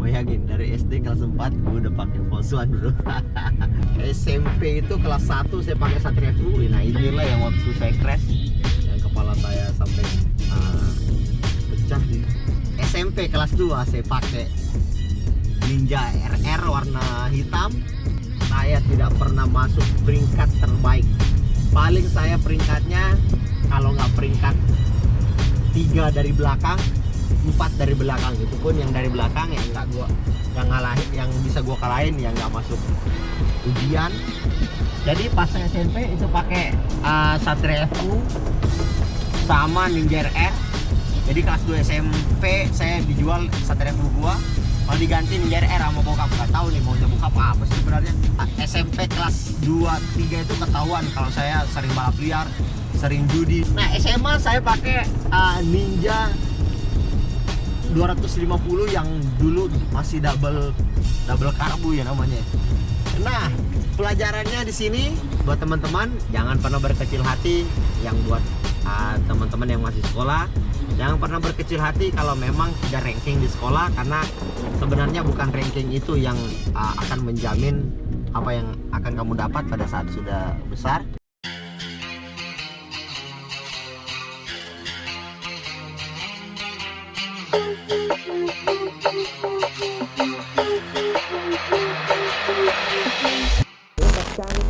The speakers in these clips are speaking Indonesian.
Bayangin dari SD kelas 4 gue udah pakai Volkswagen bro. SMP itu kelas 1 saya pakai Satria FU. Nah inilah yang waktu saya crash, yang kepala saya sampai pecah nih. SMP kelas 2 saya pakai Ninja RR warna hitam. Saya tidak pernah masuk peringkat terbaik. Paling saya peringkatnya kalau nggak peringkat 3 dari belakang, 4 dari belakang. Itu pun yang dari belakang yang nggak gua, yang ngalahin, yang bisa gua kalahin, yang nggak masuk ujian. Jadi pas saya SMP itu pakai Satria FU sama Ninja RR. Jadi kelas 2 SMP saya dijual Satria FU gua, kalau diganti Ninja RR sama bokap. Nggak tahu nih maunya bokap apa sih sebenarnya. SMP kelas 2-3 itu ketahuan kalau saya sering balap liar, sering judi. Nah SMA saya pakai Ninja 250 yang dulu masih double karbu ya namanya. Nah pelajarannya di sini buat teman-teman, jangan pernah berkecil hati. Yang buat teman-teman yang masih sekolah, jangan pernah berkecil hati kalau memang tidak ranking di sekolah, karena sebenarnya bukan ranking itu yang akan menjamin apa yang akan kamu dapat pada saat sudah besar.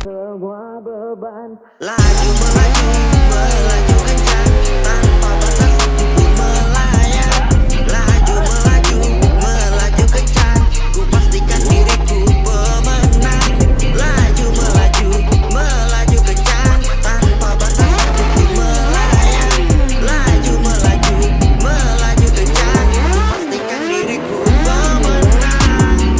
Semua beban laju melaju melaju kencang tanpa batas ku melayang. Laju melaju melaju kencang, ku pastikan diriku pemenang. Laju melaju melaju kencang tanpa batas ku melayang. Laju melaju melaju kencang, ku pastikan diriku pemenang.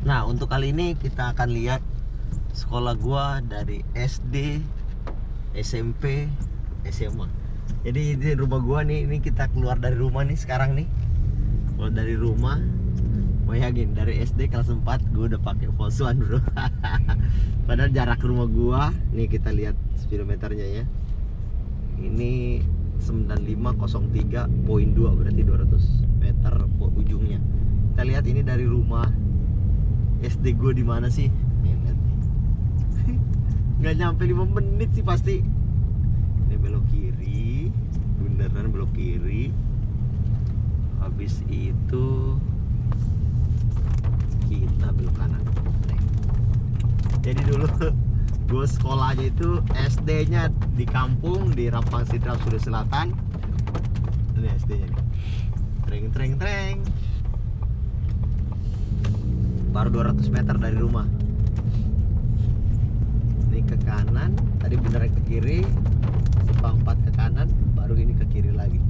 Nah untuk kali ini kita akan lihat sekolah gua dari SD, SMP, SMA. Jadi ini rumah gua nih, ini kita keluar dari rumah nih sekarang nih. Keluar dari rumah, bayangin dari SD kelas 4 gua udah pakai Volkswagen bro. Padahal jarak rumah gua, nih kita lihat speedometernya ya. Ini 9503.2, berarti 200 meter ujungnya. Kita lihat ini dari rumah. SD gue di mana sih? Nggak nyampe 5 menit sih pasti. Ini belok kiri, beneran belok kiri. Habis itu kita belok kanan. Jadi dulu gue sekolahnya itu SD-nya di kampung di Rapang Sidrap Sulawesi Selatan. Ini SD-nya nih. Treng. Baru 200 meter dari rumah. Ini ke kanan, tadi beneran ke kiri, simpang 4 ke kanan, baru ini ke kiri lagi.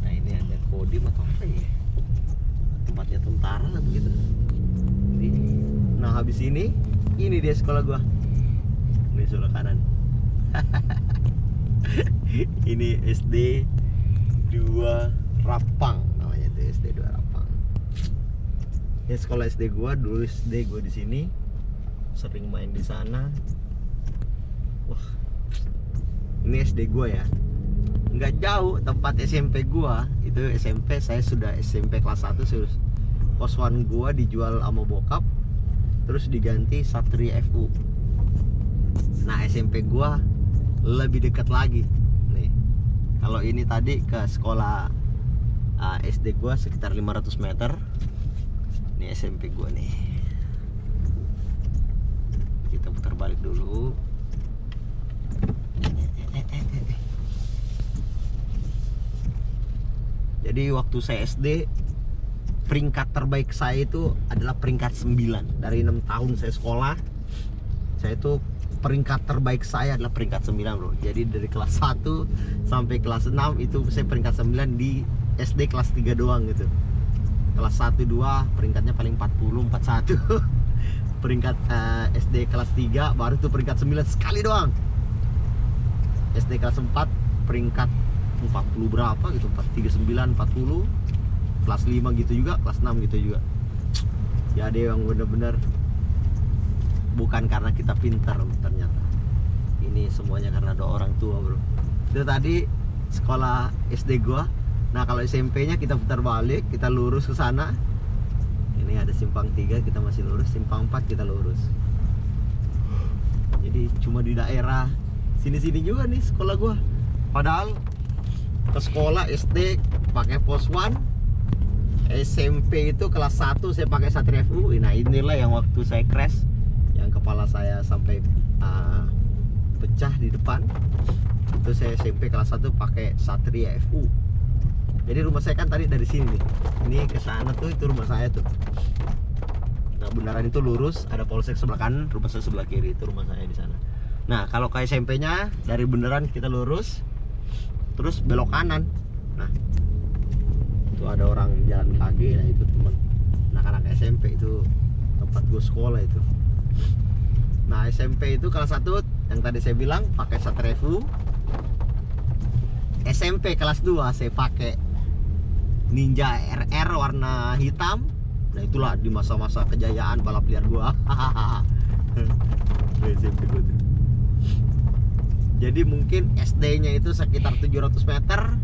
Nah ini ada Kodim atau apa ya? Tempatnya tentara lah begitu. Nah habis ini dia sekolah gua. Ini sebelah kanan. Ini SD 2 Rapang namanya, itu SD 2 Rapang. Ya sekolah SD gua, dulu SD gua di sini, sering main di sana. Wah, ini SD gua ya. Nggak jauh tempat SMP gua. Itu SMP saya sudah SMP kelas 1 Volkswagen gua dijual sama bokap, terus diganti Satria FU. Nah SMP gua lebih dekat lagi. Kalau ini tadi ke sekolah SD gua sekitar 500 meter. Ini SMP gua nih. Kita putar balik dulu. Jadi waktu saya SD, peringkat terbaik saya itu adalah peringkat 9. Dari 6 tahun saya sekolah, saya itu peringkat terbaik saya adalah peringkat 9 bro. Jadi dari kelas 1 sampai kelas 6 itu saya peringkat 9 di SD kelas 3 doang gitu. Kelas 1, 2 peringkatnya paling 40, 41. Peringkat SD kelas 3 baru tuh peringkat 9 sekali doang. SD kelas 4 peringkat 40 berapa gitu, 39, 40. Kelas 5 gitu juga, kelas 6 gitu juga. Jadi yang bener-bener bukan karena kita pintar ternyata. Ini semuanya karena ada orang tua, bro. Itu tadi sekolah SD gua. Nah, kalau SMP-nya kita putar balik, kita lurus ke sana. Ini ada simpang 3, kita masih lurus, simpang 4 kita lurus. Jadi cuma di daerah sini-sini juga nih sekolah gua. Padahal ke sekolah SD pakai pos 1, SMP itu kelas 1 saya pakai Satria FU. Nah, inilah yang waktu saya crash, yang kepala saya sampai pecah di depan. Itu saya SMP kelas 1 pakai Satria FU. Jadi rumah saya kan tadi dari sini nih. Ini ke sana tuh, itu rumah saya tuh. Nah, bundaran itu lurus, ada polsek sebelah kanan, rumah saya sebelah kiri, itu rumah saya di sana. Nah, kalau ke SMP-nya dari bundaran kita lurus, terus belok kanan. Nah, itu ada orang jalan kaki. Nah, itu teman anak-anak SMP, itu tempat gue sekolah itu. Nah, SMP itu kelas 1 yang tadi saya bilang pakai Satria FU. SMP kelas 2 saya pakai Ninja RR warna hitam. Nah, itulah di masa-masa kejayaan balap liar gua. SMP gua tuh. Jadi mungkin SD-nya itu sekitar 700 meter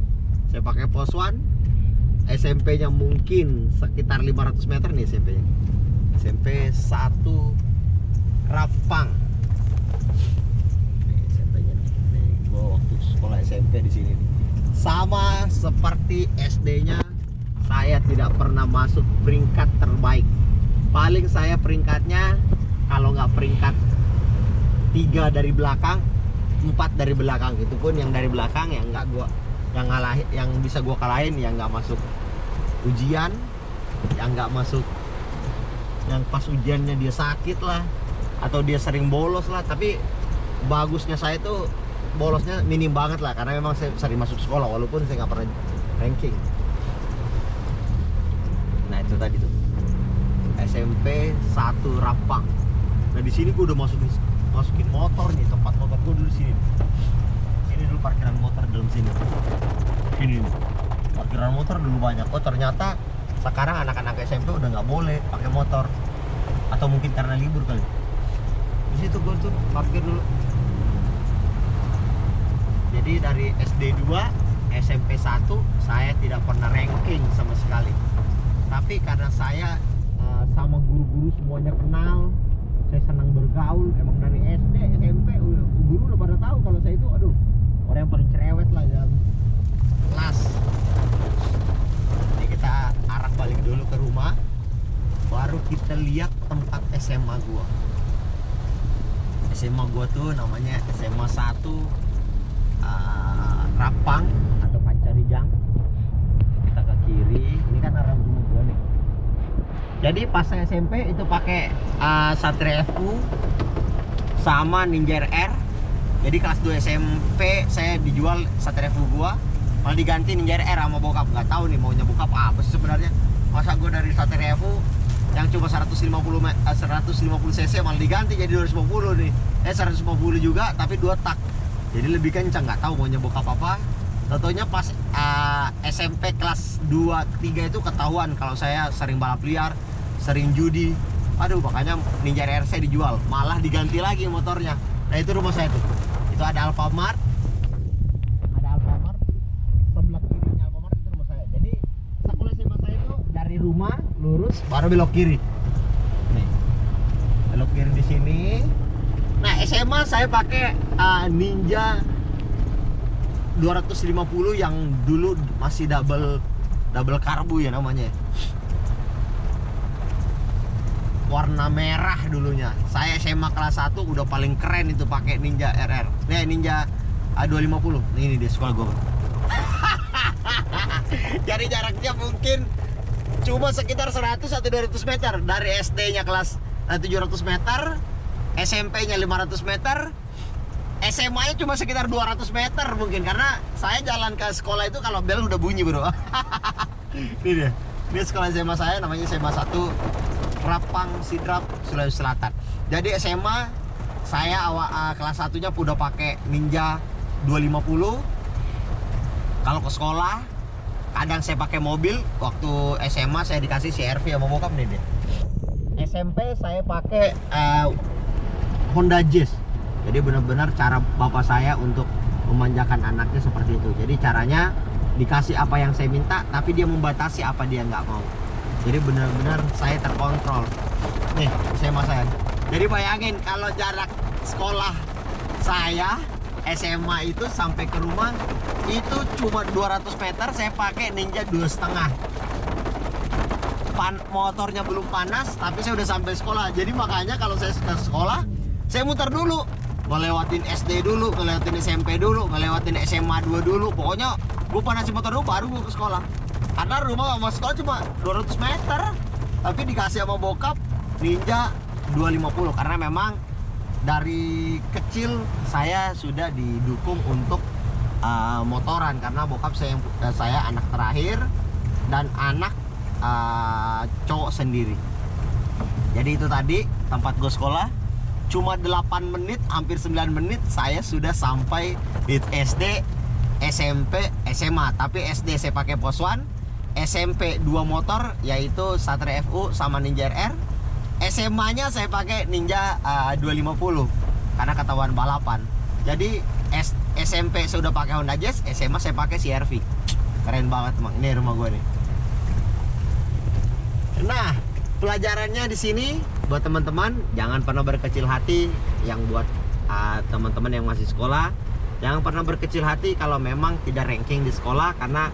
saya pakai pos 1. SMP-nya mungkin sekitar 500 meter nih SMP-nya. SMP 1 Rapang. Nih SMP-nya nih. Gua waktu sekolah SMP di sini nih. Sama seperti SD-nya, saya tidak pernah masuk peringkat terbaik. Paling saya peringkatnya, kalau nggak peringkat 3 dari belakang, 4 dari belakang. Itu pun yang dari belakang yang nggak gua, yang bisa gua kalahin, yang nggak masuk ujian, yang nggak masuk, yang pas ujiannya dia sakit lah, atau dia sering bolos lah. Tapi bagusnya saya tuh bolosnya minim banget lah, karena memang saya sering masuk sekolah walaupun saya nggak pernah ranking. Nah, itu tadi tuh SMP 1 Rapang. Nah, di sini gue udah masukin motor nih, tempat motor gue dulu sini. Sini dulu parkiran motor dalam sini. Ini parkiran motor dulu banyak. Oh, ternyata sekarang anak-anak SMP udah nggak boleh pakai motor, atau mungkin karena libur kali. Di situ gue tuh parkir dulu. Jadi dari SD 2, SMP 1 saya tidak pernah ranking sama sekali. Tapi karena saya sama guru-guru semuanya kenal, saya senang bergaul. Emang dari SD, SMP, guru udah pada tahu kalau saya itu, aduh, orang yang paling cerewet lah dalam kelas. Jadi kita arah balik dulu ke rumah, baru kita lihat tempat SMA gua. SMA gua tuh namanya SMA 1 Rapang atau Pancarijang. Kita ke kiri, ini kan arah rumah gua nih. Jadi pas saya SMP itu pakai Satria FU sama Ninja RR. Jadi kelas 2 SMP saya dijual Satria FU gua, malah diganti Ninja RR sama bokap. Nggak tahu nih maunya bokap apa sih sebenarnya. Masa gua dari Satria FU yang cuma 150 cc malah diganti jadi 250 nih. 150 juga tapi 2 tak. Jadi lebih kencang, nggak tahu maunya bokap apa. Tentunya pas SMP kelas 2, 3 itu ketahuan kalau saya sering balap liar, sering judi. Aduh, makanya Ninja RR saya dijual, malah diganti lagi motornya. Nah, itu rumah saya tuh. Itu ada Alfamart. Ada Alfamart. Sebelah kirinya Alfamart itu rumah saya. Jadi sekolah SMA saya itu dari rumah lurus baru belok kiri. Nih. Belok kiri di sini. Nah, SMA saya pakai Ninja 250 yang dulu masih double karbu ya namanya. Warna merah dulunya. Saya SMA kelas 1 udah paling keren itu pakai Ninja RR. Nih Ninja 250. Nih, ini dia sekolah gua. Jadi jaraknya mungkin cuma sekitar 100 atau 200 meter dari SD-nya kelas 700 meter. SMP-nya 500 meter, SMA-nya cuma sekitar 200 meter mungkin, karena saya jalan ke sekolah itu kalau bel udah bunyi, bro. Ini dia. Ini sekolah SMA saya, namanya SMA 1 Rapang Sidrap, Sulawesi Selatan. Jadi SMA saya kelas 1-nya udah pakai Ninja 250. Kalau ke sekolah kadang saya pakai mobil. Waktu SMA saya dikasih CR-V sama bokap nih dia. SMP saya pakai Honda Jazz Jadi benar-benar cara bapak saya untuk memanjakan anaknya seperti itu. Jadi caranya dikasih apa yang saya minta, tapi dia membatasi apa dia nggak mau. Jadi benar-benar saya terkontrol. Nih, saya masakan. Jadi bayangin kalau jarak sekolah saya SMA itu sampai ke rumah itu cuma 200 meter, saya pakai Ninja 2,5. Motornya belum panas, tapi saya udah sampai sekolah. Jadi makanya kalau saya sudah sekolah, saya muter dulu, ngelewatin SD dulu, ngelewatin SMP dulu, ngelewatin SMA 2 dulu. Pokoknya gue panasin motor dulu baru gue ke sekolah. Karena rumah sama sekolah cuma 200 meter, tapi dikasih sama bokap Ninja 250. Karena memang dari kecil saya sudah didukung untuk motoran, karena bokap saya anak terakhir dan anak cowok sendiri. Jadi itu tadi tempat gue sekolah, cuma 8 menit, hampir 9 menit saya sudah sampai di SD, SMP, SMA. Tapi SD saya pakai Poswan, SMP 2 motor yaitu Satria FU sama Ninja RR. SMA nya saya pakai Ninja 250 karena ketahuan balapan. Jadi SMP saya udah pakai Honda Jazz, SMA saya pakai CR-V. Keren banget emang. Ini rumah gue nih. Nah, pelajarannya di sini buat teman-teman, jangan pernah berkecil hati. Yang buat teman-teman yang masih sekolah, jangan pernah berkecil hati kalau memang tidak ranking di sekolah, karena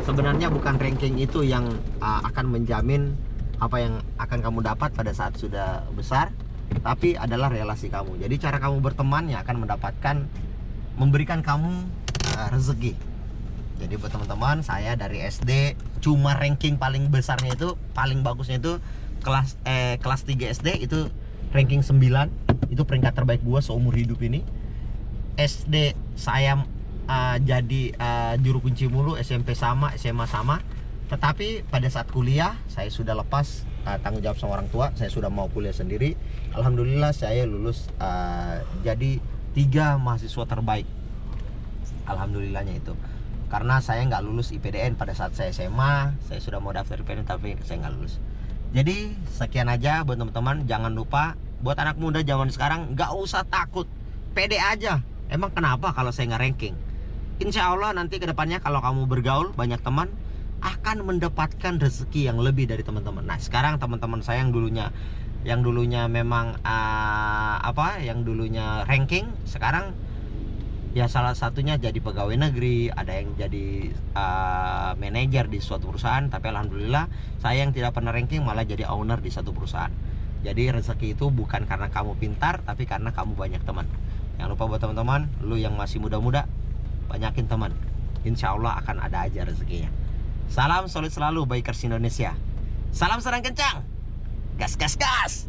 sebenarnya bukan ranking itu yang akan menjamin apa yang akan kamu dapat pada saat sudah besar, tapi adalah relasi kamu. Jadi cara kamu berteman yang akan memberikan kamu rezeki. Jadi buat teman-teman, saya dari SD cuma ranking paling besarnya itu, paling bagusnya itu kelas 3 SD itu ranking 9. Itu peringkat terbaik gua seumur hidup ini. SD saya jadi juru kunci mulu, SMP sama, SMA sama. Tetapi pada saat kuliah saya sudah lepas tanggung jawab sama orang tua, saya sudah mau kuliah sendiri. Alhamdulillah saya lulus jadi 3 mahasiswa terbaik. Alhamdulillahnya itu. Karena saya nggak lulus IPDN pada saat saya SMA, saya sudah mau daftar IPDN tapi saya nggak lulus. Jadi sekian aja buat teman-teman. Jangan lupa buat anak muda zaman sekarang, nggak usah takut, pede aja. Emang kenapa kalau saya nggak ranking? Insya Allah nanti kedepannya kalau kamu bergaul banyak teman, akan mendapatkan rezeki yang lebih dari teman-teman. Nah sekarang teman-teman saya yang dulunya memang yang dulunya ranking, sekarang ya salah satunya jadi pegawai negeri, ada yang jadi manajer di suatu perusahaan. Tapi alhamdulillah saya yang tidak pernah ranking malah jadi owner di satu perusahaan. Jadi rezeki itu bukan karena kamu pintar, tapi karena kamu banyak teman. Jangan lupa buat teman-teman, lu yang masih muda-muda, banyakin teman. Insya Allah akan ada aja rezekinya. Salam solid selalu Bikers Indonesia. Salam serang kencang. Gas gas gas.